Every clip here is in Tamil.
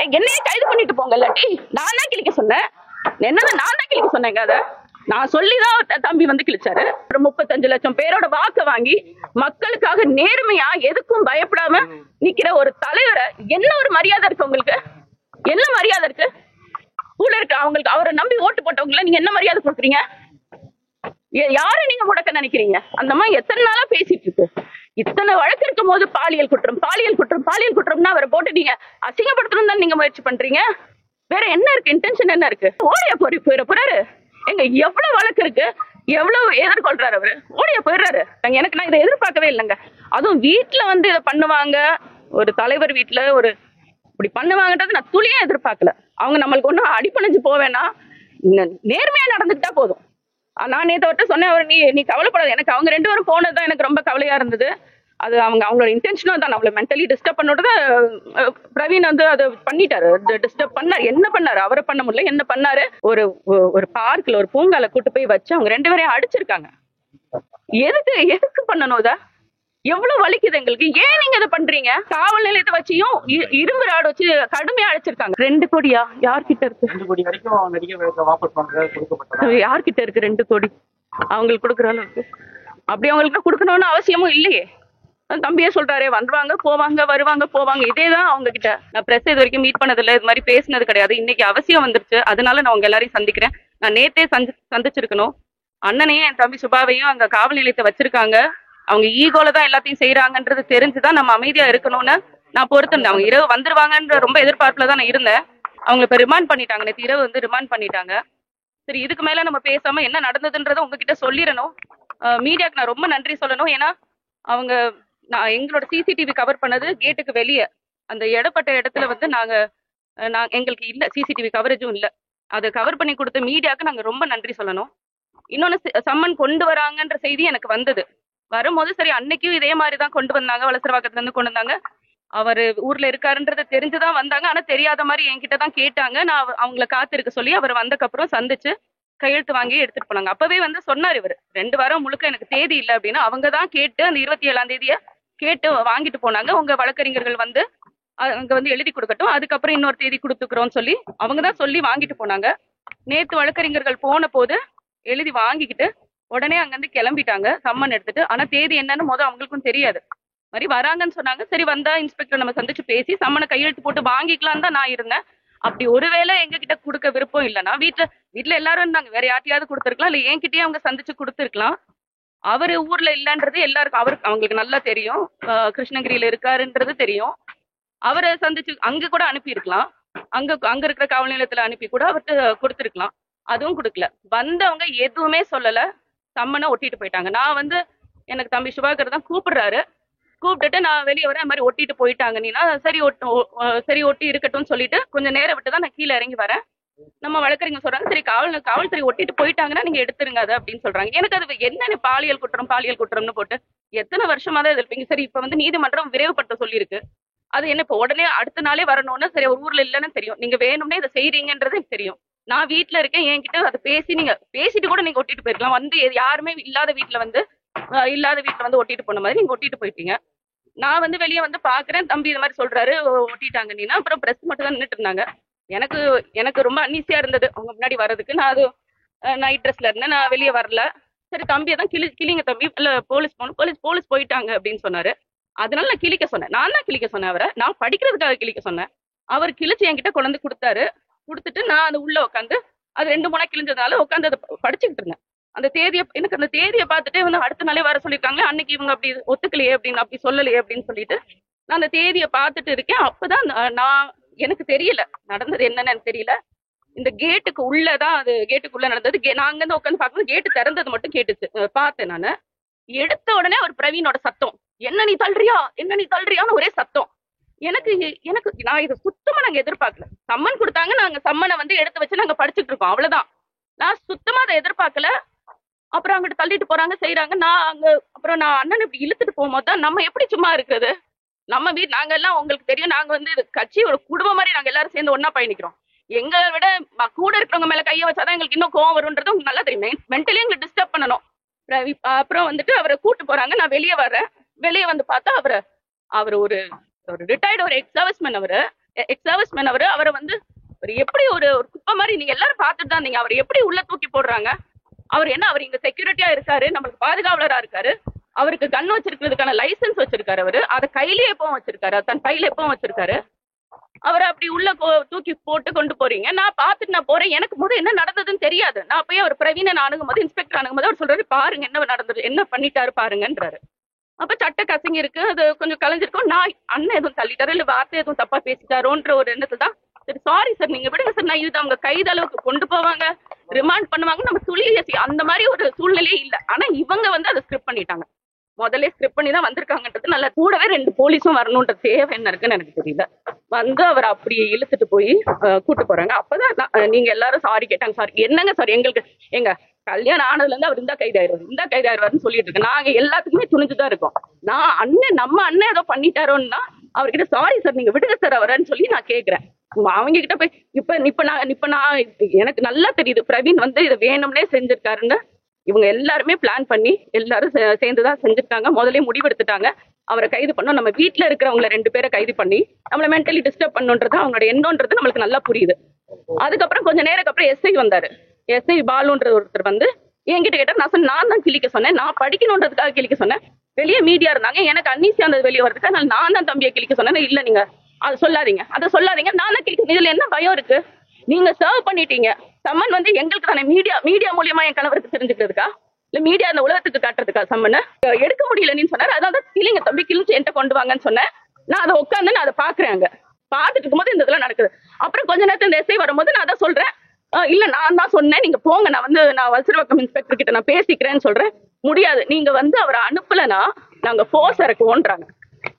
என்னையே கைது பண்ணிட்டு போங்க, இல்லாட்டி நான் தான் கிழிக்க சொன்னேன். என்னது நான் தான் கிழிக்க சொன்னேங்க? அதை நான் சொல்லிதான் தம்பி வந்து கிழிச்சாரு. ஒரு 35 லட்சம் பேரோட வாக்க வாங்கி மக்களுக்காக நேர்மையா எதுக்கும் பயப்படாம நிக்கிற ஒரு தலைவரை என்ன ஒரு மரியாதை இருக்கு உங்களுக்கு? என்ன மரியாதை இருக்கு? கூட இருக்கு அவங்களுக்கு, அவரை நம்பி ஓட்டு போட்டவங்கள நீங்க என்ன மரியாதை கொடுக்குறீங்க? யாரை நீங்க முடக்க நினைக்கிறீங்க? அந்த மாதிரி எத்தனை நாளா பேசிட்டு இருக்கு. இத்தனை வழக்கு இருக்கும் போது பாலியல் குற்றம் பாலியல் குற்றம் பாலியல் குற்றம்னா அவரை போட்டு நீங்க அசிங்கப்படுத்தணும் தான் நீங்க முயற்சி பண்றீங்க. வேற என்ன இருக்கு? இன்டென்ஷன் என்ன இருக்கு? ஓடியா போறாரு. எங்க எவ்வளவு வழக்கு இருக்கு, எவ்வளவு எதிர்கொள்றாரு அவரு. ஓடியா போயிடுறாரு. எனக்கு நான் இதை எதிர்பார்க்கவே இல்லைங்க. அதுவும் வீட்டுல வந்து இதை பண்ணுவாங்க, ஒரு தலைவர் வீட்டுல ஒரு இப்படி பண்ணுவாங்கன்றது நான் துளியா எதிர்பார்க்கல. அவங்க நம்மளுக்கு ஒன்றும் அடிப்பணிஞ்சு போவேன்னா நேர்மையா நடந்துக்கிட்டா போதும். நான் நேற்று அவர்கிட்ட சொன்னேன், அவர் நீ கவலைப்படாது. எனக்கு அவங்க 2 பேரும் போனதுதான் எனக்கு ரொம்ப கவலையா இருந்தது. அது அவங்களோட இன்டென்ஷனும் தான் நம்மள மென்டலி டிஸ்டர்ப் பண்ணோட பிரவீன் வந்து அதை பண்ணிட்டாரு. டிஸ்டர்ப் பண்ணாரு. என்ன பண்ணாரு? அவரை பண்ண முடியல. என்ன பண்ணாரு? ஒரு பார்க்ல ஒரு பூங்கால கூட்டு போய் வச்சு அவங்க 2 பேரையும் அடிச்சிருக்காங்க. எதுக்கு பண்ணணும்? இத எவ்வளவு வலிக்குது எங்களுக்கு. ஏன் நீங்க இதை பண்றீங்க? காவல் நிலையத்தை வச்சியும் இரும்பு ராடு வச்சு கடுமையா அடிச்சிருக்காங்க. 2 கோடியா? யார்கிட்ட இருக்கு? 2 கோடி வரைக்கும் யார்கிட்ட இருக்கு 2 கோடி? அவங்களுக்கு கொடுக்குற அளவுக்கு அப்படி அவங்களுக்கு கொடுக்கணும்னு அவசியமும் இல்லையே. தம்பியே சொல்றாரு, வந்துருவாங்க போவாங்க வருவாங்க போவாங்க. இதேதான் அவங்க கிட்ட. நான் பிரஸ் இது வரைக்கும் மீட் பண்ணதில்லை, இது மாதிரி பேசினது கிடையாது. இன்னைக்கு அவசியம் வந்துருச்சு, அதனால நான் உங்க எல்லாரையும் சந்திக்கிறேன். நான் நேத்தே சந்திச்சிருக்கணும். அண்ணனையும் என் தம்பி சுபாவையும் அங்க காவல் நிலையத்தை வச்சிருக்காங்க. அவங்க ஈகோல தான் எல்லாத்தையும் செய்யறாங்கன்றது தெரிஞ்சுதான் நம்ம அமைதியா இருக்கணும்னு நான் பொறுத்திருந்தேன். அவங்க இரவு வந்துருவாங்கன்ற ரொம்ப எதிர்பார்ப்புல தான் நான் இருந்தேன். அவங்க இப்ப ரிமாண்ட் பண்ணிட்டாங்க. நேற்று இரவு வந்து ரிமாண்ட் பண்ணிட்டாங்க. சரி, இதுக்கு மேல நம்ம பேசாம என்ன நடந்ததுன்றதை உங்ககிட்ட சொல்லிடணும். மீடியாவுக்கு நான் ரொம்ப நன்றி சொல்லணும். ஏன்னா அவங்க நான் எங்களோட சிசிடிவி கவர் பண்ணது கேட்டுக்கு வெளியே, அந்த இடப்பட்ட இடத்துல வந்து எங்களுக்கு இல்ல, சிசிடிவி கவரேஜும் இல்ல. அதை கவர் பண்ணி கொடுத்த மீடியாவுக்கு நாங்க ரொம்ப நன்றி சொல்லணும். இன்னொன்னு, சம்மன் கொண்டு வராங்கன்ற செய்தி எனக்கு வந்தது. வரும்போது சரி, அன்னைக்கும் இதே மாதிரிதான் கொண்டு வந்தாங்க. வலசரவாக்கத்துல இருந்து கொண்டு வந்தாங்க. அவரு ஊர்ல இருக்காருன்றத தெரிஞ்சுதான் வந்தாங்க. ஆனா தெரியாத மாதிரி என்கிட்ட தான் கேட்டாங்க. நான் அவங்கள காத்திருக்க சொல்லி அவர் வந்தக்கப்புறம் சந்திச்சு கையெழுத்து வாங்கி எடுத்துட்டு போனாங்க. அப்பவே வந்து சொன்னார் இவர், 2 வாரம் முழுக்க எனக்கு தேதி இல்லை அப்படின்னு. அவங்க தான் கேட்டு அந்த 27ஆம் தேதியை கேட்டு வாங்கிட்டு போனாங்க. உங்க வழக்கறிஞர்கள் வந்து அங்க வந்து எழுதி கொடுக்கட்டும், அதுக்கப்புறம் இன்னொரு தேதி கொடுத்துக்கிறோம்னு சொல்லி அவங்க தான் சொல்லி வாங்கிட்டு போனாங்க. நேத்து வழக்கறிஞர்கள் போன போது எழுதி வாங்கிக்கிட்டு உடனே அங்கிருந்து கிளம்பிட்டாங்க சம்மன் எடுத்துட்டு. ஆனா தேதி என்னன்னு அவங்களுக்கும் தெரியாது. மாதிரி வராங்கன்னு சொன்னாங்க. சரி, வந்தா இன்ஸ்பெக்டர் நம்ம சந்திச்சு பேசி சம்மனை கையெழுத்து போட்டு வாங்கிக்கலாம் தான் நான் இருந்தேன். அப்படி ஒருவேளை எங்க கிட்ட கொடுக்க விருப்பம் இல்லைன்னா வீட்டுல எல்லாரும் இருந்தாங்க, வேற யார்ட்டையாவது கொடுத்துருக்கலாம், இல்ல என்கிட்டயே அவங்க சந்திச்சு கொடுத்துருக்கலாம். அவரு ஊர்ல இல்லன்றது எல்லாருக்கும் அவங்களுக்கு நல்லா தெரியும். கிருஷ்ணகிரியில இருக்காருன்றது தெரியும். அவரை சந்திச்சு அங்க கூட அனுப்பி இருக்கலாம். அங்க இருக்கிற காவல் நிலையத்துல அனுப்பி கூட அவர்கிட்ட கொடுத்துருக்கலாம். அதுவும் கொடுக்கல. வந்தவங்க எதுவுமே சொல்லல, சம்மனை ஒட்டிட்டு போயிட்டாங்க. நான் வந்து எனக்கு தம்பி சுபாகர் தான் கூப்பிடுறாரு. கூப்பிட்டுட்டு நான் வெளியே வரேன், அது மாதிரி ஒட்டிட்டு போயிட்டாங்க. நீனா சரி ஒட்டி இருக்கட்டும்னு சொல்லிட்டு கொஞ்சம் நேரம் விட்டு தான் நான் கீழே இறங்கி வரேன். நம்ம வழக்கறிஞர் சொல்றாங்க, சரி காவல்துறை ஒட்டிட்டு போயிட்டாங்கன்னா நீங்க எடுத்துருங்க அது அப்படின்னு சொல்றாங்க. எனக்கு அது என்னன்னு பாலியல் குற்றம்னு போட்டு எத்தனை வருஷமா தான் இருப்பீங்க. சரி, இப்ப வந்து நீதிமன்றம் விரைவுபடுத்த சொல்லியிருக்கு. அது என்ன இப்ப உடனே அடுத்த நாளே வரணும்னு? சரி, ஒரு ஊர்ல இல்லைன்னு தெரியும், நீங்க வேணும்னே இதை செய்றீங்கன்றது எனக்கு தெரியும். நான் வீட்டுல இருக்கேன், என்கிட்ட அதை பேசிட்டு கூட நீங்க ஒட்டிட்டு போயிருக்கலாம். வந்து யாருமே இல்லாத வீட்டுல வந்து ஒட்டிட்டு போன மாதிரி நீங்க ஒட்டிட்டு போயிட்டீங்க. நான் வந்து வெளியே வந்து பாக்குறேன், தம்பி இது மாதிரி சொல்றாரு ஒட்டிட்டாங்க நீனா. அப்புறம் பிரஸ் மட்டும் தான் நின்றுட்டு இருந்தாங்க. எனக்கு ரொம்ப அன்ஈசியா இருந்தது அவங்க முன்னாடி வர்றதுக்கு. நான் அது நைட் ட்ரெஸ்ல இருந்தேன், நான் வெளியே வரல. சரி, தம்பியை தான் கிளிங்க தம்பி, இல்ல போலீஸ் போகணும், போலீஸ் போயிட்டாங்க அப்படின்னு சொன்னாரு. அதனால நான் கிளிக்க சொன்னேன். நான் தான் கிளிக்க சொன்னேன் அவரை. நான் படிக்கிறதுக்காக கிளிக்க சொன்னேன். அவர் கிழிச்சு என்கிட்ட கொண்டு கொடுத்தாரு. கொடுத்துட்டு நான் அது உள்ள உட்காந்து அது 2 மூணா கிழிஞ்சதுனால உட்காந்து அதை படிச்சுக்கிட்டு இருந்தேன். அந்த தேதியை பார்த்துட்டே வந்து அடுத்த நாளே வர சொல்லியிருக்காங்களே, அன்னைக்கு இவங்க அப்படி ஒத்துக்கலையே அப்படின்னு, அப்படி சொல்லலையே அப்படின்னு சொல்லிட்டு நான் அந்த தேதியை பார்த்துட்டு இருக்கேன். அப்பதான் எனக்கு தெரியல நடந்தது என்னன்னு எனக்கு தெரியல. இந்த கேட்டுக்கு உள்ளதான் நடந்தது. நான் அங்கிருந்து உட்காந்து பார்க்கும்போது கேட்டு திறந்தது மட்டும் கேட்டுச்சு. பார்த்தேன் நானு. எடுத்த உடனே ஒரு பிரவீனோட சத்தம், என்ன நீ தள்ளுறியான்னு ஒரே சத்தம். எனக்கு நான் இது சுத்தமா நாங்க எதிர்பார்க்கல. சம்மன் கொடுத்தாங்க, நாங்க சம்மனை வந்து எடுத்து வச்சு நாங்க படிச்சுட்டு இருக்கோம், அவ்வளவுதான். நான் சுத்தமா அதை எதிர்பார்க்கல. அப்புறம் அங்கிட்டு தள்ளிட்டு போறாங்க, செய்யறாங்க. அப்புறம் நான் அண்ணன் இப்படி இழுத்துட்டு போகும்போது தான் நம்ம எப்படி சும்மா இருக்குது. நம்ம நாங்க எல்லாம் உங்களுக்கு தெரியும், நாங்க வந்து கட்சி ஒரு குடும்பம் மாதிரி நாங்க எல்லாரும் சேர்ந்து ஒன்னா பயணிக்கிறோம். எங்களை விட கூட இருக்கிறவங்க மேல கையை வச்சாதான் எங்களுக்கு இன்னும் கோவம் வரும்ன்றது உங்களுக்கு நல்லா தெரியும். மென்டலி எங்களுக்கு டிஸ்டர்ப் பண்ணணும். அப்புறம் வந்துட்டு அவரை கூட்டு போறாங்க. நான் வெளியே வர்றேன். வெளியே வந்து பார்த்தா அவர் ஒரு ரிட்டையர்டு ஒரு எக்ஸ் சர்வீஸ்மேன். அவரு எக்ஸ் சர்வீஸ் மேன் அவரை வந்து ஒரு எப்படி ஒரு குப்பை மாதிரி நீங்க எல்லாரும் பார்த்துட்டு தான் இருந்தீங்க. அவர் எப்படி உள்ள தூக்கி போடுறாங்க. அவர் என்ன, அவர் இங்க செக்யூரிட்டியா இருக்காரு, நம்மளுக்கு பாதுகாவலரா இருக்காரு, அவருக்கு கன் வச்சிருக்கிறதுக்கான லைசன்ஸ் வச்சிருக்காரு, அவரு அதை கையிலேயே எப்பவும் வச்சிருக்காரு, தன் பையில எப்பவும் வச்சிருக்காரு. அவரை அப்படி உள்ள தூக்கி போட்டு கொண்டு போறீங்க. நான் பார்த்துட்டு நான் போறேன். எனக்கு முதல் என்ன நடந்ததுன்னு தெரியாது. நான் போய் அவர் பிரவீனை அணுகும் போது, இன்ஸ்பெக்டர் அணுகும் போது அவர் சொல்றாரு, பாருங்க என்ன நடந்தது, என்ன பண்ணிட்டாரு பாருங்கன்றாரு. அப்ப சட்ட கசங்கி இருக்கு, அது கொஞ்சம் கலைஞ்சிருக்கும். நான் அண்ணன் எதுவும் தள்ளிட்டாரு இல்ல வார்த்தை எதுவும் தப்பா பேசிட்டாரோன்ற ஒரு எண்ணத்துல தான் சரி சாரி சார் நீங்க விடுங்க சார், நான் இது அவங்க கைது அளவுக்கு கொண்டு போவாங்க, ரிமாண்ட் பண்ணுவாங்க, நம்ம துளியை அந்த மாதிரி ஒரு சூழ்நிலையே இல்லை. ஆனா இவங்க வந்து அதை ஸ்கிரிப்ட் பண்ணிட்டாங்க. முதல்ல ஸ்கிரிப்ட் பண்ணி தான் வந்திருக்காங்கன்றது நல்லா. கூடவே 2 போலீஸும் வரணும்ன்ற தேவை என்ன இருக்குன்னு எனக்கு தெரியல. வந்து அவர் அப்படி இழுத்துட்டு போய் கூட்டு போறாங்க. அப்பதான் நீங்க எல்லாரும் சாரி கேட்டாங்க. சாரி என்னங்க சார், எங்களுக்கு எங்க கல்யாணம் ஆனதுல இருந்து அவர் இந்த கைதாயிருவாருன்னு சொல்லிட்டு இருக்கு. நாங்க எல்லாத்துக்குமே துணிஞ்சுதான் இருக்கோம். நம்ம அண்ணன் ஏதோ பண்ணிட்டாரோன்னா அவர்கிட்ட சாரி சார் நீங்க விடுங்க சார் அவரன்னு சொல்லி நான் கேக்குறேன். அவங்க கிட்ட போய் இப்ப நான் எனக்கு நல்லா தெரியுது பிரவீன் வந்து இதை வேணும்னே செஞ்சிருக்காருன்னு. இவங்க எல்லாருமே பிளான் பண்ணி எல்லாரும் சேர்ந்துதான் செஞ்சிருக்காங்க. முதலே முடிவெடுத்துட்டாங்க அவரை கைது பண்ணோம். நம்ம வீட்டுல இருக்கிறவங்களை 2 பேரை கைது பண்ணி நம்மளை மென்டலி டிஸ்டர்ப் பண்ணுன்றது அவங்களோட எண்ணம்ன்றது நம்மளுக்கு நல்லா புரியுது. அதுக்கப்புறம் கொஞ்ச நேரம் அப்புறம் எஸ்ஐ வந்தாரு. எஸ்ஐ பாலுன்ற ஒருத்தர் வந்து என்கிட்ட கேட்டார். நான் தான் கிளிக்க சொன்னேன், நான் படிக்கணுன்றதுக்காக கிளிக்க சொன்னேன். வெளியே மீடியா இருந்தாங்க, எனக்கு அன்னீசியா அந்த வெளியே வரதுக்கு நான் தான் தம்பியை கிளிக்க சொன்னேன். இல்ல நீங்க அதை சொல்லாதீங்க நான் தான் கிளிக்க. இதுல என்ன பயம் இருக்கு, நீங்க சர்வ் பண்ணிட்டீங்க. சம்மன் வந்து எங்களுக்கு தானே, மீடியா மூலியமா என் கணவருக்கு தெரிஞ்சுக்கிறதுக்கா இல்ல மீடியா அந்த உலகத்துக்கு காட்டுறதுக்கா சம்மனை எடுக்க முடியலன்னு சொன்னாரு. அதான் கிளிங்க தம்பி கிழிச்சு என்கிட்ட கொண்டு வாங்கன்னு சொன்னேன். நான் அதை உட்காந்து நான் அதை பாக்குறேன். அங்க பாத்துட்டு இருக்கும்போது இந்த இதெல்லாம் நடக்குது. அப்புறம் கொஞ்ச நேரத்துல இந்த எஸ்ஐ வரும்போது நான் அதான் சொல்றேன், இல்ல நான் தான் சொன்னேன், நீங்க போங்க, நான் வல்சரவாக்கம் இன்ஸ்பெக்டர் கிட்ட நான் பேசிக்கிறேன்னு சொல்றேன். முடியாது, நீங்க வந்து அவரை அனுப்பலன்னா நாங்க போர்ஸ் இறக்குவோன்றாங்க.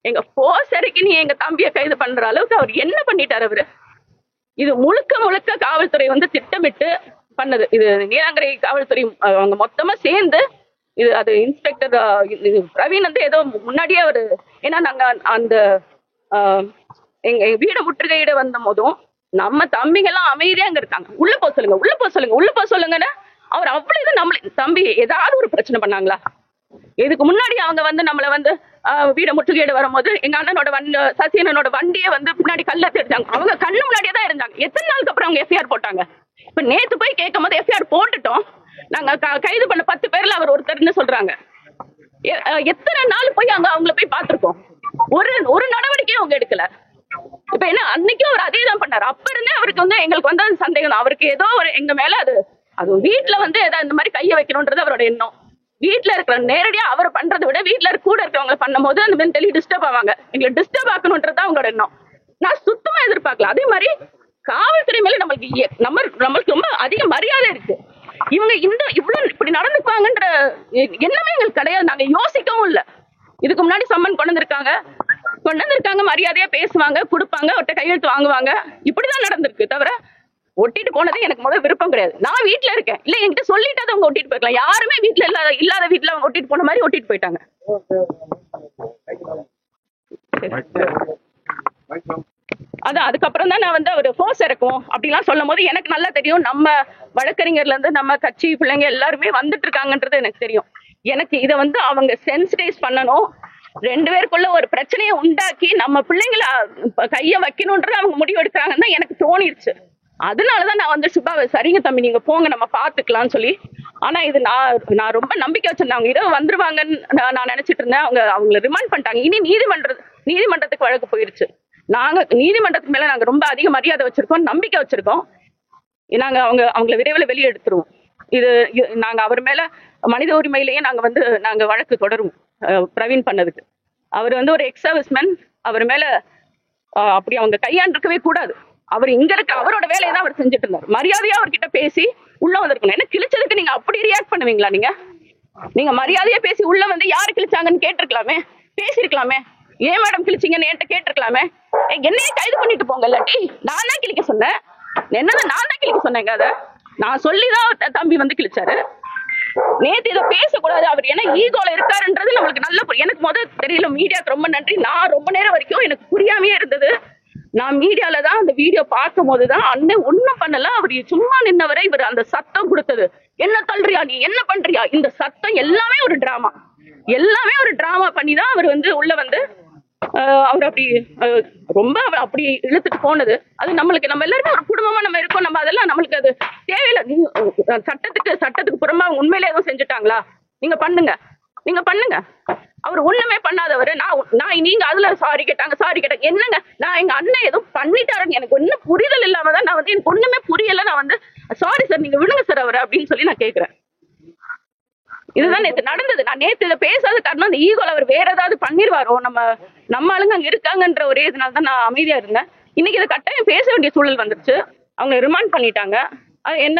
எங்க போர்ஸ் இறக்கி நீ எங்க தம்பியை கைது பண்ற அளவுக்கு அவர் என்ன பண்ணிட்டாரு அவரு. இது முழுக்க காவல்துறை வந்து திட்டமிட்டு பண்ணது. இது நீலாங்கரை காவல்துறை அவங்க மொத்தமா சேர்ந்து இது அது இன்ஸ்பெக்டர் பிரவீன் வந்து ஏதோ முன்னாடியே அவரு, ஏன்னா நாங்க அந்த எங்க வீடு முற்றுகையிட வந்த போதும் நம்ம தம்பிங்க எல்லாம் அமைதியா அங்க இருக்காங்க. உள்ள போக சொல்லுங்கன்னு அவர் அவ்வளவு இது நம்மள தம்பி ஏதாவது ஒரு பிரச்சனை பண்ணாங்களா? இதுக்கு முன்னாடி அவங்க வந்து நம்மள வந்து வீட முற்றுகையிட வரும்போது எங்க அண்ணனோட சசியனோட வண்டியை வந்து பின்னாடி கல்ல தெரிஞ்சாங்க. அவங்க கண்ணு முன்னாடியே தான் இருந்தாங்க. எத்தனை நாளுக்கு அப்புறம் அவங்க எஃப்ஐஆர் போட்டாங்க. இப்ப நேத்து போய் கேட்கும் போது எஃப்ஐஆர் போட்டுட்டோம், நாங்க கைது பண்ண 10 பேர்ல அவர் ஒருத்தர்னு சொல்றாங்க. எத்தனை நாள் போய் அங்க அவங்கள போய் பார்த்திருக்கோம், ஒரு நடவடிக்கையும் அவங்க எடுக்கல. இப்ப என்ன அன்னைக்கும் அவர் அதே தான் பண்ணாரு. அப்ப இருந்தே அவருக்கு வந்து எங்களுக்கு வந்து சந்தேகம், அவருக்கு ஏதோ ஒரு எங்க மேல அது வீட்டுல வந்து ஏதாவது இந்த மாதிரி கைய வைக்கணும்ன்றது அவரோட எண்ணம். வீட்டுல இருக்கிற நேரடியா அவர் பண்றதை விட வீட்டுல கூட இருக்கிறவங்க பண்ணும் போது அந்த மென்டலி டிஸ்டர்ப் ஆவாங்க. எங்களை டிஸ்டர்ப் ஆக்கணும்ன்றது அவங்களோட எண்ணம். நான் சுத்தமா எதிர்பார்க்கல. அதே மாதிரி காவல்துறை மேல நம்மளுக்கு ரொம்ப அதிக மரியாதை இருக்கு. இவங்க இவ்வளவு இப்படி நடந்துக்குவாங்கன்ற எண்ணமே எங்களுக்கு கிடையாது. நாங்க யோசிக்கவும் இல்லை. இதுக்கு முன்னாடி சம்மன் கொண்டு வந்திருக்காங்க, மரியாதையா பேசுவாங்க, கொடுப்பாங்க, அவர்கிட்ட கையெழுத்து வாங்குவாங்க. இப்படிதான் நடந்திருக்கு. தவிர ஒட்டிட்டு போனது எனக்கு முதல் விருப்பம் கிடையாது. நான் வீட்டுல இருக்கேன், இல்ல என்கிட்ட சொல்லிட்டு அவங்க ஒட்டிட்டு போயிருக்கலாம். யாருமே வீட்டுல இல்லாத வீட்டுல அவங்க ஒட்டிட்டு போன மாதிரி ஒட்டிட்டு போயிட்டாங்க. அதான் அதுக்கப்புறம் தான் நான் வந்து அவர் ஃபோர்ஸ் இறக்கும் அப்படிலாம் சொல்லும் போது எனக்கு நல்லா தெரியும், நம்ம வழக்கறிஞர்ல இருந்து நம்ம கட்சி பிள்ளைங்க எல்லாருமே வந்துட்டு இருக்காங்கன்றது எனக்கு தெரியும். எனக்கு இதை வந்து அவங்க சென்சிடைஸ் பண்ணணும், 2 பேருக்குள்ள ஒரு பிரச்சனையை உண்டாக்கி நம்ம பிள்ளைங்களை கைய வைக்கணும்ன்றது அவங்க முடிவு எடுக்கிறாங்கன்னு தான் எனக்கு தோணிருச்சு. அதனாலதான் நான் வந்து சுபாவை சரிங்க தம்பி நீங்க போங்க நம்ம பாத்துக்கலாம்னு சொல்லி. ஆனா இது நான் ரொம்ப நம்பிக்கை வச்சிருந்தேன். அவங்க இரவு வந்துருவாங்கன்னு நான் நினைச்சிட்டு இருந்தேன். அவங்களை ரிமாண்ட் பண்ணிட்டாங்க. இனி நீதிமன்றத்துக்கு வழக்கு போயிருச்சு. நாங்க நீதிமன்றத்துக்கு மேல நாங்க ரொம்ப அதிக மரியாதை வச்சிருக்கோம், நம்பிக்கை வச்சிருக்கோம். நாங்க அவங்களை விரைவில் வெளியே எடுத்துருவோம். இது நாங்க அவர் மேல மனித உரிமையிலேயே நாங்க வழக்கு தொடருவோம். பிரவீன் பண்ணதுக்கு அவர் வந்து ஒரு எக்ஸ் சர்வீஸ்மேன், அவர் மேல அப்படி அவங்க கையாண்டிருக்கவே கூடாது. அவர் இங்க இருக்க அவரோட வேலையை தான் அவர் செஞ்சுட்டு இருந்தார். மரியாதையா அவர்கிட்ட பேசி உள்ள வந்திருக்கணும். என்ன கிழிச்சதுக்கு நீங்க அப்படி ரியாக்ட் பண்ணுவீங்களா? நீங்க மரியாதையா பேசி உள்ள வந்து யாரு கிழிச்சாங்கன்னு கேட்டிருக்கலாமே, பேசிருக்கலாமே. ஏன் மேடம் கிழிச்சிங்கன்னு என்கிட்ட கேட்டிருக்கலாமே. என்னையே கைது பண்ணிட்டு போங்க, இல்லாட்டி நான் தான் கிழிக்க சொன்னேன். என்னது நான் தான் கிழிக்க சொன்னேங்க? அதை நான் சொல்லிதான் தம்பி வந்து கிழிச்சாரு. நேத்து இதை பேசக்கூடாது, அவர் என்ன ஈகோல இருக்காருன்றது நம்மளுக்கு நல்ல எனக்கு முதல் தெரியல. மீடியாவுக்கு ரொம்ப நன்றி. நான் ரொம்ப நேரம் வரைக்கும் எனக்கு புரியாமையே இருந்தது. நான் மீடியால தான் அந்த வீடியோ பார்க்கும் போதுதான் அண்ணன் ஒண்ணும் பண்ணல, அவர் சும்மா நின்னவரை இவர் அந்த சத்தம் கொடுத்தது, என்ன தள்ளுறியா நீ என்ன பண்றியா, இந்த சத்தம் எல்லாமே ஒரு டிராமா பண்ணி தான் அவர் வந்து உள்ள வந்து அவர் அப்படி ரொம்ப அப்படி இழுத்துட்டு போனது. அது நம்மளுக்கு நம்ம எல்லாருமே ஒரு குடும்பமா நம்ம இருக்கோம். நம்ம அதெல்லாம் நம்மளுக்கு அது தேவையில்லை. சட்டத்துக்கு புறமா உண்மையிலே எதுவும் செஞ்சுட்டாங்களா? நீங்க பண்ணுங்க, நீங்க பண்ணுங்க. அவர் ஒண்ணுமே பண்ணாதவர். நான் நீங்க அதுல சாரி கேட்டாங்க என்னங்க? நான் எங்க அண்ணன் ஏதோ பண்ணிட்டாருன்னு எனக்கு ஒன்னும் புரிதல் இல்லாம தான் நான் வந்து எனக்கு ஒண்ணுமே புரியல. நான் வந்து சாரி சார், நீங்க விடுங்க சார் அவரை அப்படின்னு சொல்லி நான் கேட்கிறேன். இதுதான் நேத்து நடந்தது. நான் நேத்து இதை பேசாத காரணம் அந்த ஈகோல அவர் வேற ஏதாவது பண்ணிருவாரோ, நம்ம ஆளுங்க அங்க இருக்காங்கன்ற ஒரே இதனால தான் நான் அமைதியா இருந்தேன். இன்னைக்கு இதை கட்டாயம் பேச வேண்டிய சூழல் வந்துருச்சு. அவங்க ரிமாண்ட் பண்ணிட்டாங்க. அது என்ன,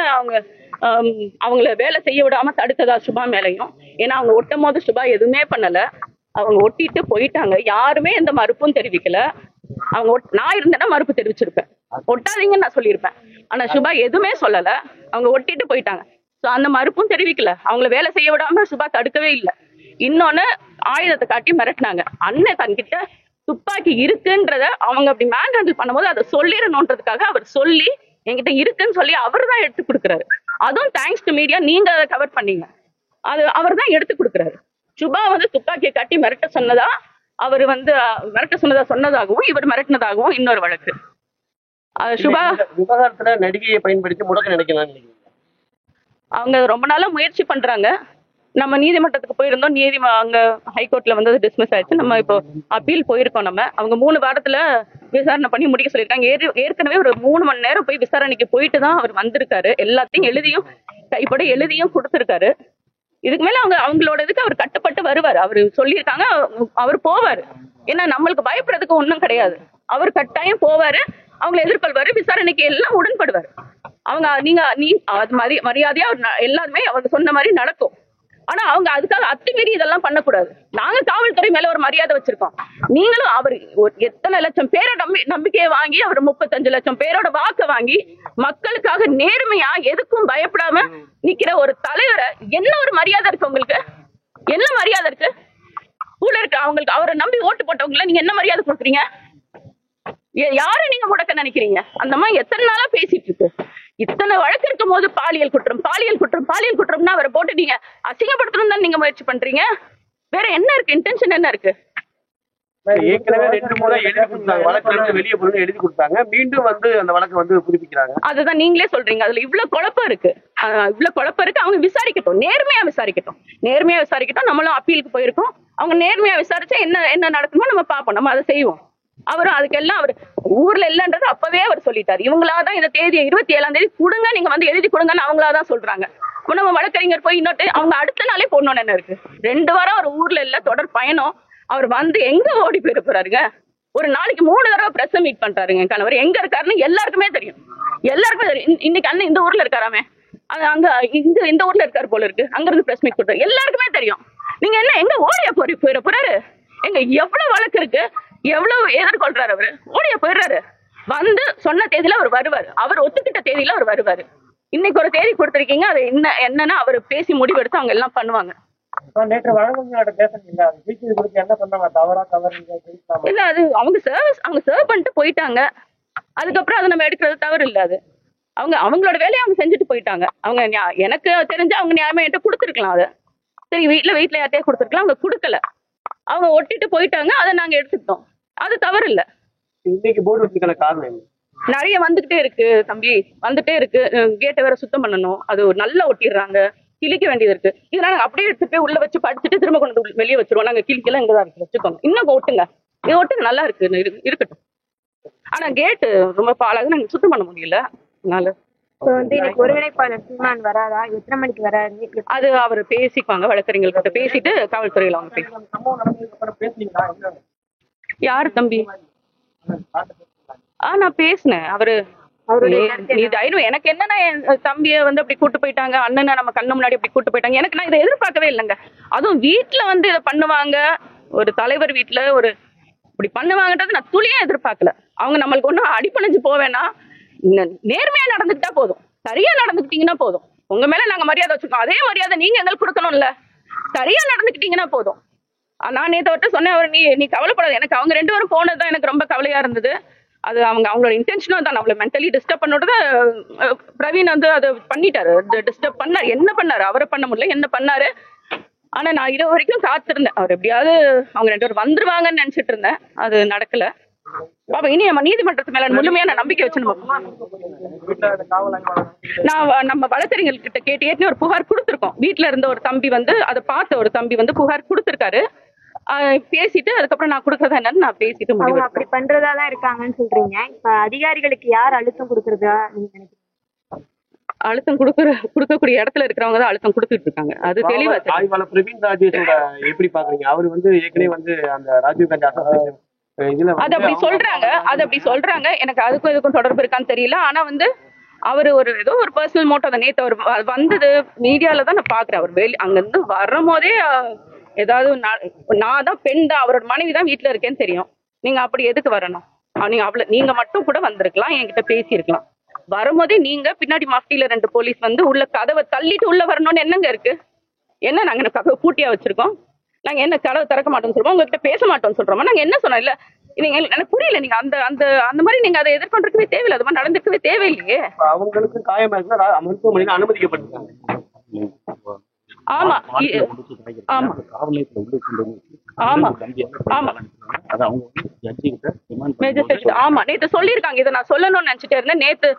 அவங்கள வேலை செய்ய விடாம தடுத்ததா சுபா மேலையும். ஏன்னா அவங்க ஒட்டும் போது சுபா எதுவுமே பண்ணல. அவங்க ஒட்டிட்டு போயிட்டாங்க. யாருமே எந்த மறுப்பும் தெரிவிக்கல. நான் இருந்தேன்னா மறுப்பு தெரிவிச்சிருப்பேன், ஒட்டாதீங்கன்னு நான் சொல்லியிருப்பேன். ஆனா சுபா எதுவுமே சொல்லல. அவங்க ஒட்டிட்டு போயிட்டாங்க. சோ அந்த மறுப்பும் தெரிவிக்கல. அவங்கள வேலை செய்ய விடாம சுபா தடுக்கவே இல்லை. இன்னொன்னு, ஆயுதத்தை காட்டி மிரட்டினாங்க. அண்ணன் தன்கிட்ட துப்பாக்கி இருக்குன்றத அவங்க அப்படி மேன் ஹேண்டில் பண்ணும்போது அதை சொல்லிடணுன்றதுக்காக அவர் சொல்லி என்கிட்ட இருக்குன்னு சொல்லி அவர் தான் எடுத்து கொடுக்குறாரு. அதுவும் தேங்க்ஸ் டு மீடியா, நீங்க அதை கவர் பண்ணீங்க. அது அவர் தான் எடுத்து கொடுக்குறாரு. சுபா வந்து துப்பாக்கியை காட்டி மிரட்ட சொன்னதா, அவர் வந்து மிரட்ட சொன்னதாகவும் இவர் மிரட்டினதாகவும் இன்னொரு வழக்கு. சுபா விவகாரத்துல நடிகையை பயன்படுத்தி முடக்க நினைக்கலாம். அவங்க ரொம்ப நாளா முயற்சி பண்றாங்க. நம்ம நீதிமன்றத்துக்கு போயிருந்தோம். அங்க ஹைகோர்ட்ல வந்து டிஸ்மிஸ் ஆயிடுச்சு. நம்ம இப்போ அப்பீல் போயிருக்கோம். அவங்க 3 வாரத்துல விசாரணை பண்ணி முடிக்க சொல்லியிருக்காங்க. ஏற்கனவே ஒரு 3 மணி நேரம் போய் விசாரணைக்கு போயிட்டு தான் அவர் வந்திருக்காரு. எல்லாத்தையும் எழுதியும் கைப்பட எழுதியும் கொடுத்திருக்காரு. இதுக்கு மேல அவங்களோட இதுக்கு அவர் கட்டுப்பட்டு வருவார். அவர் சொல்லியிருக்காங்க, அவர் போவாரு. ஏன்னா நம்மளுக்கு பயப்படுறதுக்கு ஒண்ணும் கிடையாது. அவர் கட்டாயம் போவாரு, அவங்களை எதிர்கொள்வாரு, விசாரணைக்கு எல்லாம் உடன்படுவார். நீ அது மாதிரி மரியாதையா எல்லாருமே அவங்க சொன்ன மாதிரி நடக்கும். ஆனா அவங்க அதுக்காக அத்துமீறி இதெல்லாம் பண்ணக்கூடாது. நாங்க காவல்துறை மேல ஒரு மரியாதை வச்சிருக்கோம். நீங்களும் அவர் எத்தனை லட்சம் பேரோட நம்பிக்கையை வாங்கி, அவர் 35 லட்சம் பேரோட வாக்க வாங்கி மக்களுக்காக நேர்மையா எதுக்கும் பயப்படாம நிக்கிற ஒரு தலைவரை என்ன ஒரு மரியாதை இருக்கு உங்களுக்கு? என்ன மரியாதை இருக்கு? கூட இருக்கு அவங்களுக்கு அவரை நம்பி ஓட்டு போட்டவங்கள நீங்க என்ன மரியாதை கொடுக்குறீங்க? யாரை நீங்க முடக்க நினைக்கிறீங்க? அந்த மாதிரி எத்தனை நாளா பேசிட்டு இருக்கு. இத்தனை வழக்கு இருக்கும் போது பாலியல் குற்றம்னா அவரை போட்டு நீங்க அசிங்கப்படுத்தணும் தான் நீங்க முயற்சி பண்றீங்க. வேற என்ன இருக்கு? இன்டென்ஷன் என்ன இருக்கு? ஏற்கனவே 2 முறை எழுதி கொடுத்தாங்க, வழக்குல இருந்து வெளியே போய் எழுதி கொடுத்தாங்க. மீண்டும் வந்து அந்த வழக்கை வந்து புதுப்பிக்கிறாங்க. அதுதான் நீங்களே சொல்றீங்க. அதுல இவ்வளவு குழப்பம் இருக்கு. அவங்க விசாரிக்கட்டும், நேர்மையா விசாரிக்கட்டும். நம்மளும் அப்பீலுக்கு போயிருக்கோம். அவங்க நேர்மையா விசாரிச்சா என்ன நடக்குமோ நம்ம பார்ப்போம், நம்ம அதை செய்வோம். அவரும் அதுக்கெல்லாம் அவர் ஊர்ல இல்லன்றது அப்பவே அவர் சொல்லிட்டாரு. இவங்களாதான் இந்த தேதியை 27ஆம் தேதி கொடுங்க, நீங்க வந்து எழுதி கொடுங்கன்னு அவங்களாதான் சொல்றாங்க. நம்ம வழக்கறிஞர் போய் இன்னொட்டு அவங்க அடுத்த நாளே போடணும்னு என்ன இருக்கு? 2 வாரம் அவர் ஊர்ல இல்ல, தொடர் பயணம். அவர் வந்து எங்க ஓடி போயிட போறாருங்க? ஒரு நாளைக்கு 3 தடவை பிரஸ் மீட் பண்றாருங்க. கணவர் எங்க இருக்காருன்னு எல்லாருக்குமே தெரியும். இன்னைக்கு அண்ணன் இந்த ஊர்ல இருக்காராமே, அங்க இந்த ஊர்ல இருக்காரு போல இருக்கு. அங்க இருந்து பிரஸ் மீட் கொடுத்தாரு, எல்லாருக்குமே தெரியும். நீங்க என்ன எங்க ஓடியா போயிட போறாரு? எங்க எவ்வளவு வழக்கு இருக்கு, எவ்வளவு எதிர்கொள்றாரு? அவரு ஓடியா போயிடுறாரு. வந்து சொன்ன தேதியில அவர் வருவாரு. அவர் ஒத்துக்கிட்ட தேதியில அவர் வருவாரு. இன்னைக்கு ஒரு தேதி கொடுத்திருக்கீங்க. அது என்னன்னா அவர் பேசி முடிவெடுத்து அவங்க எல்லாம் பண்ணுவாங்க. நேற்று வழக்கறிஞரோட பேசுறீங்க, என்ன பண்ணாங்க? தவறா இல்ல, அது அவங்க சர்வ் பண்ணிட்டு போயிட்டாங்க. அதுக்கப்புறம் அதை நம்ம எடுக்கிறது தவறு இல்ல. அது அவங்களோட வேலையை அவங்க செஞ்சுட்டு போயிட்டாங்க. அவங்க எனக்கு தெரிஞ்சு அவங்க நியாயமா என்கிட்ட கொடுத்துருக்கலாம். அதை சரி வீட்டுல யார்ட்டையே கொடுத்துருக்கலாம். அவங்க கொடுக்கல, அவங்க ஒட்டிட்டு போயிட்டாங்க. அதை நாங்க எடுத்துக்கிட்டோம். அது தவறு இல்ல. இன்னைக்கு போர்டு வச்சுக்கிற காரணம் நிறைய வந்துகிட்டே இருக்கு தம்பி, வந்துட்டே இருக்கு. கேட்டை வேற சுத்தம் பண்ணணும். அது நல்லா ஒட்டிடுறாங்க, கிழிக்க வேண்டியது இருக்கு. இதனால நாங்க அப்படியே எடுத்து போய் உள்ள வச்சு படிச்சுட்டு திரும்ப கொண்டு வெளியே வச்சிருவோம். நாங்க கிழிக்கலாம் இங்கதான் இருக்கு, வச்சுக்கோங்க. இன்னும் ஒட்டுங்க, இது ஒட்டுங்க, நல்லா இருக்கு, இருக்கட்டும். ஆனா கேட்டு ரொம்ப பாழாக நாங்க சுத்தம் பண்ண முடியல. அதனால ஒருங்கிணைப்பாளர் சீமான் வராதா? எத்தனை மணிக்கு வராது? அது அவர் பேசிக்குவாங்க. வழக்கறிஞர்கள் கிட்ட பேசிட்டு காவல்துறையில அவங்க பேசுவாங்க. யாரு தம்பி? நான் பேசினேன். எனக்கு என்னன்னா, என் தம்பிய வந்து அப்படி கூட்டு போயிட்டாங்க, அண்ணனை நம்ம கண்ணு முன்னாடி அப்படி கூட்டு போயிட்டாங்க. எனக்கு நான் இதை எதிர்பார்க்கவே இல்லைங்க. அதுவும் வீட்டுல வந்து இதை பண்ணுவாங்க, ஒரு தலைவர் வீட்டுல ஒரு இப்படி பண்ணுவாங்கன்றது நான் துளியா எதிர்பார்க்கல. அவங்க நம்மளுக்கு ஒன்றும் அடிப்பணிஞ்சு போவேன்னா, நேர்மையா நடந்துக்கிட்டா போதும், சரியா நடந்துக்கிட்டீங்கன்னா போதும். உங்க மேல நாங்க மரியாதை வச்சிருக்கோம், அதே மரியாதை நீங்க எங்களுக்கு கொடுக்கணும்ல. சரியா நடந்துக்கிட்டீங்கன்னா போதும். நான் நேற்று அவர்கிட்ட சொன்னேன், அவர் நீ கவலைப்படாது. எனக்கு அவங்க 2 பேரும் போனதுதான் எனக்கு ரொம்ப கவலையா இருந்தது. அது அவங்களோட இன்டென்ஷனும் தான் நம்மள மென்டலி டிஸ்டர்ப் பண்ணோட. பிரவீன் வந்து அதை பண்ணிட்டாரு, டிஸ்டர்ப் பண்ணாரு. என்ன பண்ணாரு? அவரை பண்ண முடியல, என்ன பண்ணாரு? ஆனா நான் இரவு வரைக்கும் காத்திருந்தேன், அவர் எப்படியாவது அவங்க 2 பேரும் வந்துருவாங்கன்னு நினைச்சிட்டு இருந்தேன். அது நடக்கல. பாப்பா இனி நம்ம நீதிமன்றத்து மேல முழுமையான நம்பிக்கை வச்சு நம்ம வழக்கறிஞர்கள் கிட்ட கேட்டு ஏற்கனவே ஒரு புகார் கொடுத்திருக்கோம். வீட்டுல இருந்த ஒரு தம்பி வந்து அதை பார்த்த ஒரு தம்பி வந்து புகார் கொடுத்திருக்காரு. பேசிட்டு அதுக்கப்புறம் நான் கொடுக்கறதா என்னன்னு நான் பேசிட்டு முடிவு. அப்படி பண்றதாதான் இருக்காங்கன்னு சொல்றீங்க. இப்ப அதிகாரிகளுக்கு யார் அழுத்தம் கொடுக்கறதா நீங்க நினைக்கிறீங்க? அழுத்தம் கொடுக்கக்கூடிய இடத்துல இருக்கிறவங்க தான் அழுத்தம் கொடுத்துட்டு இருக்காங்க. அது தெளிவா ஆய்வாளர் பிரவீன் ராஜேஷோட எப்படி பாக்குறீங்க? அவர் வந்து ஏற்கனவே வந்து அந்த ராஜீவ் காந்தி அசோசியேஷன் இதுல அது அப்படி சொல்றாங்க. எனக்கு அதுக்கும் இதுக்கும் தொடர்பு இருக்கான்னு தெரியல. ஆனா வந்து அவரு ஏதோ ஒரு பர்சனல் மோட்டோ தான். நேத்து அவர் வந்தது மீடியால தான் நான் பாக்குறேன். அவர் அங்க இருந்து வரும்போதே ஏதாவது நான் தான் பெண் தான், அவரோட மனைவி தான் வீட்டுல இருக்கேன்னு தெரியும். நீங்க அப்படி எதுக்கு வரணும்? நீங்க மட்டும் கூட வந்திருக்கலாம், என்கிட்ட பேசியிருக்கலாம். வரும்போதே நீங்க பின்னாடி மஃப்டியில 2 போலீஸ் வந்து உள்ள கதவை தள்ளிட்டு உள்ள வரணும்னு என்னங்க இருக்கு? என்ன நாங்க கதவை பூட்டியா வச்சிருக்கோம்? நாங்க என்ன கதவை திறக்க மாட்டோம்னு சொல்றோம், உங்ககிட்ட பேச மாட்டோம்னு சொல்றோமா? நாங்க என்ன சொன்னோம்? இல்ல நீங்க எனக்கு புரியல. நீங்க அந்த அந்த அந்த மாதிரி நீங்க அதை எதிர்கொண்டிருக்கவே தேவையில்லை, அது மாதிரி நடந்துக்கவே தேவையில்லையே. அவங்களுக்கு காயமா இருந்தா மருத்துவமனையில அனுமதிக்கப்பட்டிருக்காங்க. ஆமா ஆமா நேத்து சொல்லியிருக்காங்க. இதை நான் சொல்லணும்னு நினைச்சிட்டே இருந்தேன். நேத்து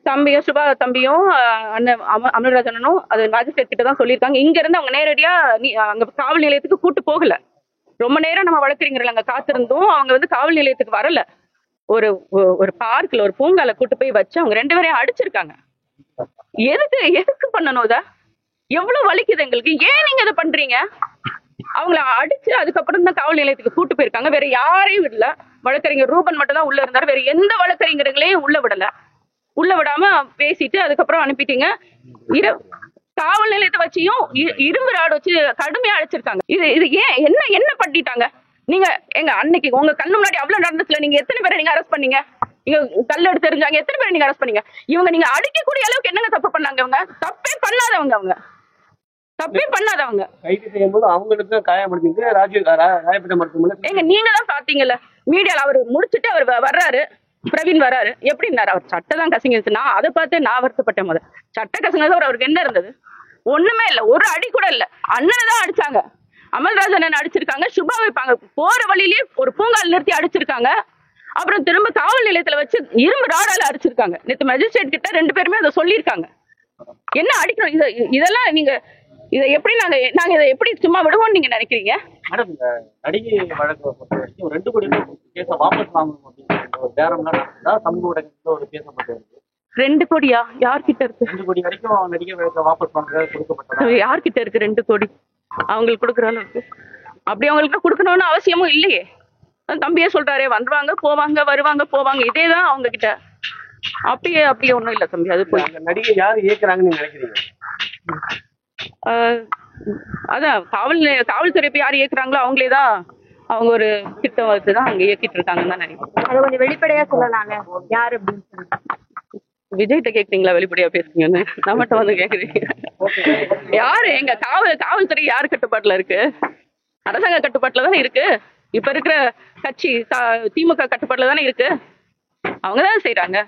தம்பியும் சுபா தம்பியும் அண்ணன் அமல்ராஜனும் அது மேஜிஸ்ட்ரேட் கிட்ட தான் சொல்லியிருக்காங்க. இங்க இருந்து அவங்க நேரடியா அங்க காவல் நிலையத்துக்கு கூட்டு போகல. ரொம்ப நேரம் நம்ம வழக்கறிஞர்கள் அங்க காத்திருந்தோம். அவங்க வந்து காவல் நிலையத்துக்கு வரல. ஒரு பார்க்ல ஒரு பூங்கால கூட்டு போய் வச்சு அவங்க 2 பேரையும் அடிச்சிருக்காங்க. எதுக்கு பண்ணணும்? இத எவ்வளவு வலிக்குது எங்களுக்கு. ஏன் நீங்க இதை பண்றீங்க? அவங்கள அடிச்சு அதுக்கப்புறம் தான் காவல் நிலையத்துக்கு கூட்டு போயிருக்காங்க. வேற யாரையும் விடல. வழக்கறிஞர் ரூபன் மட்டும் தான் உள்ள இருந்தாரு. வேற எந்த வழக்கறிஞர்களையும் உள்ள விடல. உள்ள விடாம பேசிட்டு அதுக்கப்புறம் அனுப்பிட்டீங்க. காவல் நிலையத்தை வச்சியும் இரும்பு ராடு வச்சு கடுமையா அழைச்சிருக்காங்க. இது ஏன் என்ன பண்ணிட்டாங்க? நீங்க எங்க அன்னைக்கு உங்க கண்ணு முன்னாடி அவ்வளவு நடந்துச்சுல, நீங்க எத்தனை பேரை நீங்க அரெஸ்ட் பண்ணீங்க? நீங்க கல் எடுத்து தெரிஞ்சாங்க, எத்தனை பேரை நீங்க அரெஸ்ட் பண்ணீங்க? இவங்க நீங்க அடிக்கக்கூடிய அளவுக்கு என்னங்க தப்பு பண்ணாங்க? அவங்க தப்பே பண்ணாதவங்க. கைது செய்யும் போது அவங்களுக்கு காயப்படுத்திட்டு ராயப்பேட்டை மருத்துவமனை எங்க நீங்க தான் பாத்தீங்கல்ல மீடியால. அவர் முடிச்சுட்டு அவர் வர்றாரு, பிரவீன் வர்றாரு. எப்படி இருந்தாரு? அவர் சட்டை தான் கசங்கிச்சு. நான் அதை பார்த்து நான் வருத்தப்பட்டேன். முதல் சட்டை கசங்கிறது அவருக்கு என்ன இருந்தது? ஒண்ணுமே இல்ல, ஒரு அடி கூட இல்ல. அண்ணனை தான் அடிச்சாங்க. அமல்ராஜன் அடிச்சிருக்காங்க. சுபா வைப்பாங்க போற வழியிலேயே ஒரு பூங்கால் நிறுத்தி அடிச்சிருக்காங்க. அப்புறம் திரும்ப காவல் நிலையத்துல வச்சு இரும்பு ராடால அடிச்சிருக்காங்க. நேற்று மேஜிஸ்ட்ரேட் கிட்ட 2 பேருமே அதை சொல்லியிருக்காங்க. என்ன அடிக்கணும்? இதெல்லாம் நீங்க இதை எப்படி நாங்க இதை எப்படி சும்மா விடுவோம்னு நீங்க நினைக்கிறீங்க? மேடம், இந்த நடிகை வழக்கு பொறுத்த வரைக்கும் 2 கோடி கேஸை வாபஸ் வாங்கணும் அப்படின்னு ஒரு பேரம்லாம் நடந்ததா சமூக ஊடகத்துல ஒரு பேசப்பட்டிருக்கு. 2 கோடியா? யார்கிட்ட இருக்கு? 2 கோடி வரைக்கும் நடிகை வழக்கை வாபஸ் வாங்குறது கொடுக்கப்பட்டது. யார்கிட்ட இருக்கு 2 கோடி? அவங்களுக்கு கொடுக்குற அளவுக்கு அப்படி அவங்களுக்கு கொடுக்கணும்னு அவசியமும் இல்லையே. தம்பியே சொல்றாரே, வந்துருவாங்க போவாங்க வருவாங்க போவாங்க, இதேதான் அவங்க கிட்ட. அப்படியே ஒண்ணும் இல்ல தம்பி. அது போய் நடிகை யாரு இயக்குறாங்கன்னு நினைக்கிறீங்க? அதான் காவல்துறை யார் இயக்குறாங்களோ அவங்களேதான். அவங்க ஒரு திட்டம் வச்சுதான் அங்க இயக்கிட்டு இருக்காங்கன்னு தான் நினைக்கிறேன். அதை கொஞ்சம் வெளிப்படையா சொல்லலாங்க யாரு அப்படின்னு சொல்லி. விஜய்கிட்ட கேக்குறீங்களா வெளிப்படையா பேசுறீங்கன்னு? நம்மகிட்ட வந்து கேக்குறீங்க. யாரு? எங்க காவல்துறை யார் கட்டுப்பாட்டுல இருக்கு? அரசாங்க கட்டுப்பாட்டுல தானே இருக்கு. இப்ப இருக்கிற கட்சி திமுக கட்டுப்பாட்டுல தானே இருக்கு. அவங்கதான் செய்யறாங்க.